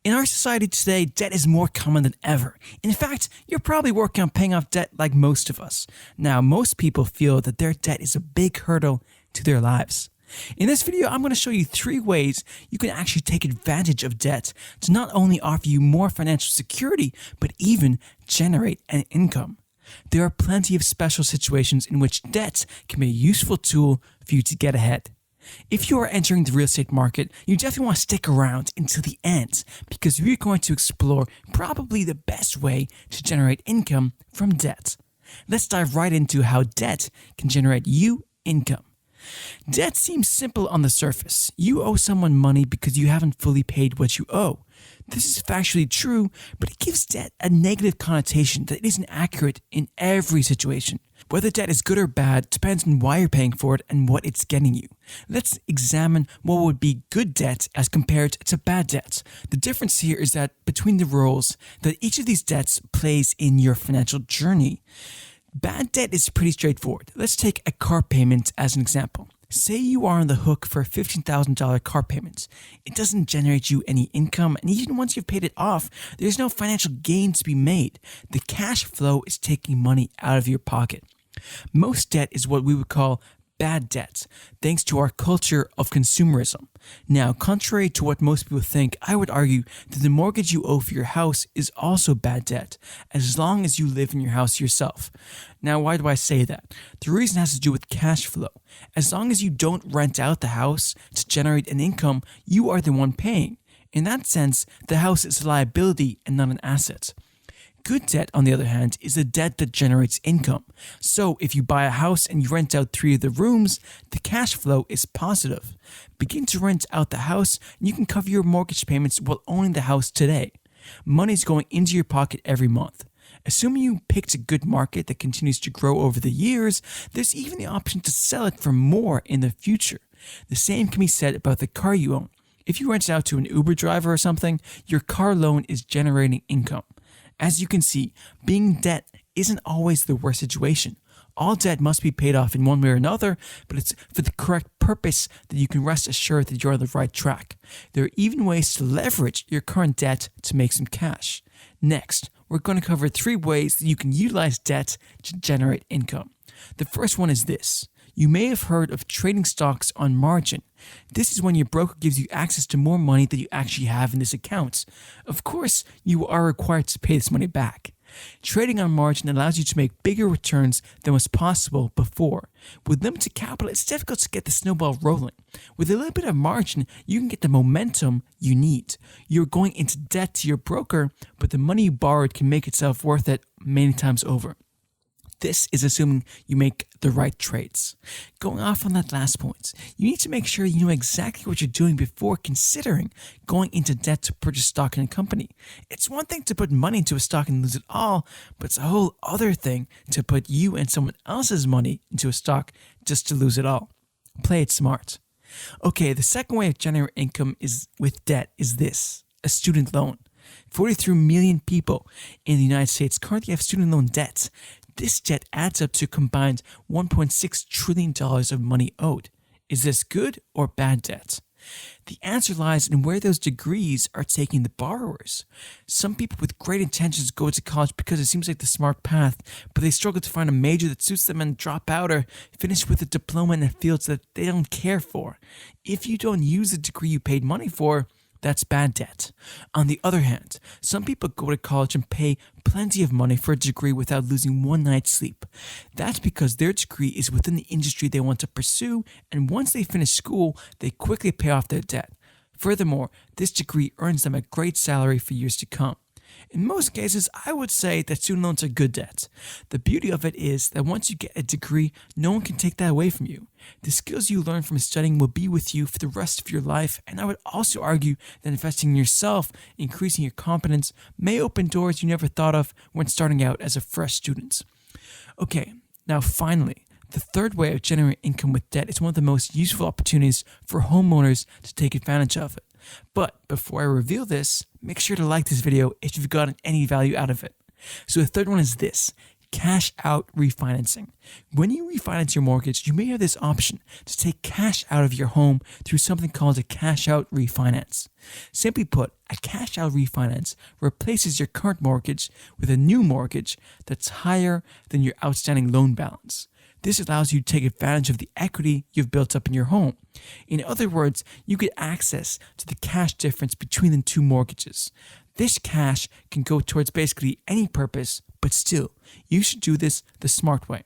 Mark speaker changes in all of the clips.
Speaker 1: In our society today, debt is more common than ever. In fact, you're probably working on paying off debt like most of us. Now, most people feel that their debt is a big hurdle to their lives. In this video, I'm going to show you 3 ways you can actually take advantage of debt to not only offer you more financial security, but even generate an income. There are plenty of special situations in which debt can be a useful tool for you to get ahead. If you are entering the real estate market, you definitely want to stick around until the end because we're going to explore probably the best way to generate income from debt. Let's dive right into how debt can generate you income. Debt seems simple on the surface. You owe someone money because you haven't fully paid what you owe. This is factually true, but it gives debt a negative connotation that isn't accurate in every situation. Whether debt is good or bad depends on why you're paying for it and what it's getting you. Let's examine what would be good debt as compared to bad debt. The difference here is that between the roles that each of these debts plays in your financial journey. Bad debt is pretty straightforward. Let's take a car payment as an example. Say you are on the hook for a $15,000 car payment. It doesn't generate you any income, and even once you've paid it off, there's no financial gain to be made. The cash flow is taking money out of your pocket. Most debt is what we would call bad debt, thanks to our culture of consumerism. Now, contrary to what most people think, I would argue that the mortgage you owe for your house is also bad debt, as long as you live in your house yourself. Now, why do I say that? The reason has to do with cash flow. As long as you don't rent out the house to generate an income, you are the one paying. In that sense, the house is a liability and not an asset. Good debt, on the other hand, is a debt that generates income. So if you buy a house and you rent out 3 of the rooms, the cash flow is positive. Begin to rent out the house and you can cover your mortgage payments while owning the house today. Money is going into your pocket every month. Assuming you picked a good market that continues to grow over the years, there's even the option to sell it for more in the future. The same can be said about the car you own. If you rent it out to an Uber driver or something, your car loan is generating income. As you can see, being in debt isn't always the worst situation. All debt must be paid off in one way or another, but it's for the correct purpose that you can rest assured that you're on the right track. There are even ways to leverage your current debt to make some cash. Next, we're going to cover 3 ways that you can utilize debt to generate income. The first one is this. You may have heard of trading stocks on margin. This is when your broker gives you access to more money than you actually have in this account. Of course, you are required to pay this money back. Trading on margin allows you to make bigger returns than was possible before. With limited capital, it's difficult to get the snowball rolling. With a little bit of margin, you can get the momentum you need. You're going into debt to your broker, but the money you borrowed can make itself worth it many times over. This is assuming you make the right trades. Going off on that last point, you need to make sure you know exactly what you're doing before considering going into debt to purchase stock in a company. It's one thing to put money into a stock and lose it all, but it's a whole other thing to put you and someone else's money into a stock just to lose it all. Play it smart. Okay, the second way of generating income with debt is this: a student loan. 43 million people in the United States currently have student loan debts. This debt adds up to a combined $1.6 trillion of money owed. Is this good or bad debt? The answer lies in where those degrees are taking the borrowers. Some people with great intentions go to college because it seems like the smart path, but they struggle to find a major that suits them and drop out or finish with a diploma in fields that they don't care for. If you don't use the degree you paid money for, that's bad debt. On the other hand, some people go to college and pay plenty of money for a degree without losing one night's sleep. That's because their degree is within the industry they want to pursue, and once they finish school, they quickly pay off their debt. Furthermore, this degree earns them a great salary for years to come. In most cases, I would say that student loans are good debt. The beauty of it is that once you get a degree, no one can take that away from you. The skills you learn from studying will be with you for the rest of your life, and I would also argue that investing in yourself, increasing your competence, may open doors you never thought of when starting out as a fresh student. Okay, now finally, the third way of generating income with debt is one of the most useful opportunities for homeowners to take advantage of it. But before I reveal this, make sure to like this video if you've gotten any value out of it. So the third one is this: cash out refinancing. When you refinance your mortgage, you may have this option to take cash out of your home through something called a cash out refinance. Simply put, a cash out refinance replaces your current mortgage with a new mortgage that's higher than your outstanding loan balance. This allows you to take advantage of the equity you've built up in your home. In other words, you get access to the cash difference between the two mortgages. This cash can go towards basically any purpose, but still, you should do this the smart way.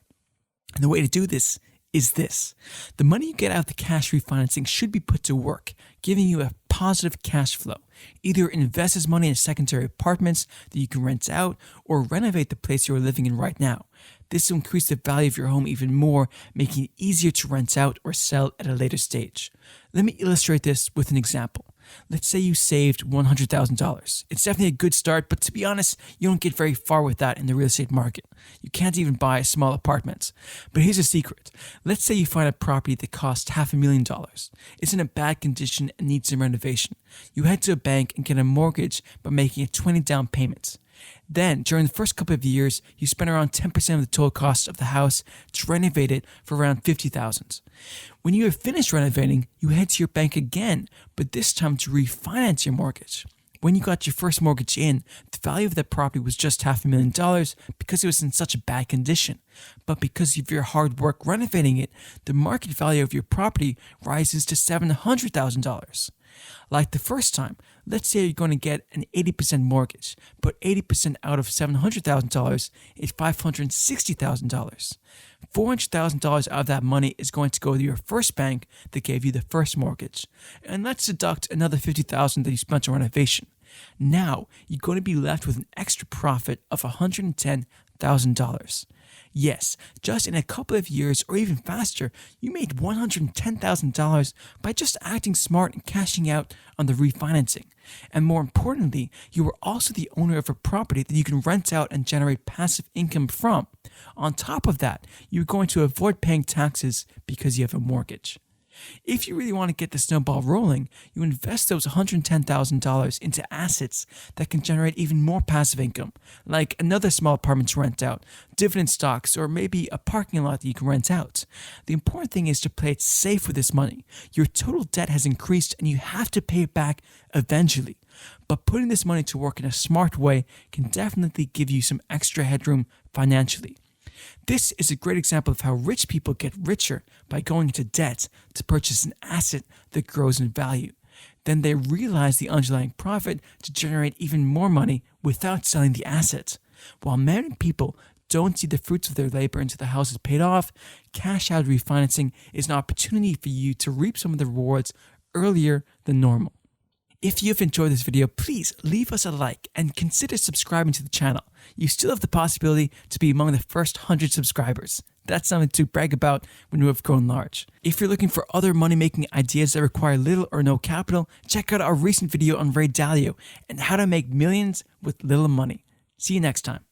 Speaker 1: And the way to do this is this. The money you get out of the cash refinancing should be put to work, giving you a positive cash flow. Either invest this money in secondary apartments that you can rent out or renovate the place you are living in right now. This will increase the value of your home even more, making it easier to rent out or sell at a later stage. Let me illustrate this with an example. Let's say you saved $100,000. It's definitely a good start, but to be honest, you don't get very far with that in the real estate market. You can't even buy small apartments. But here's a secret. Let's say you find a property that costs $500,000. It's in a bad condition and needs some renovation. You head to a bank and get a mortgage by making a 20 down payment. Then, during the first couple of years, you spend around 10% of the total cost of the house to renovate it for around $50,000. When you have finished renovating, you head to your bank again, but this time to refinance your mortgage. When you got your first mortgage in, the value of that property was just $500,000 because it was in such a bad condition. But because of your hard work renovating it, the market value of your property rises to $700,000. Like the first time, let's say you're going to get an 80% mortgage, but 80% out of $700,000 is $560,000. $400,000 out of that money is going to go to your first bank that gave you the first mortgage. And let's deduct another $50,000 that you spent on renovation. Now, you're going to be left with an extra profit of $110,000. Yes, just in a couple of years or even faster, you made $110,000 by just acting smart and cashing out on the refinancing. And more importantly, you are also the owner of a property that you can rent out and generate passive income from. On top of that, you're going to avoid paying taxes because you have a mortgage. If you really want to get the snowball rolling, you invest those $110,000 into assets that can generate even more passive income, like another small apartment to rent out, dividend stocks, or maybe a parking lot that you can rent out. The important thing is to play it safe with this money. Your total debt has increased and you have to pay it back eventually. But putting this money to work in a smart way can definitely give you some extra headroom financially. This is a great example of how rich people get richer by going into debt to purchase an asset that grows in value. Then they realize the underlying profit to generate even more money without selling the asset. While many people don't see the fruits of their labor until the house is paid off, cash out refinancing is an opportunity for you to reap some of the rewards earlier than normal. If you've enjoyed this video, please leave us a like and consider subscribing to the channel. You still have the possibility to be among the first 100 subscribers. That's something to brag about when you have grown large. If you're looking for other money-making ideas that require little or no capital, check out our recent video on Ray Dalio and how to make millions with little money. See you next time.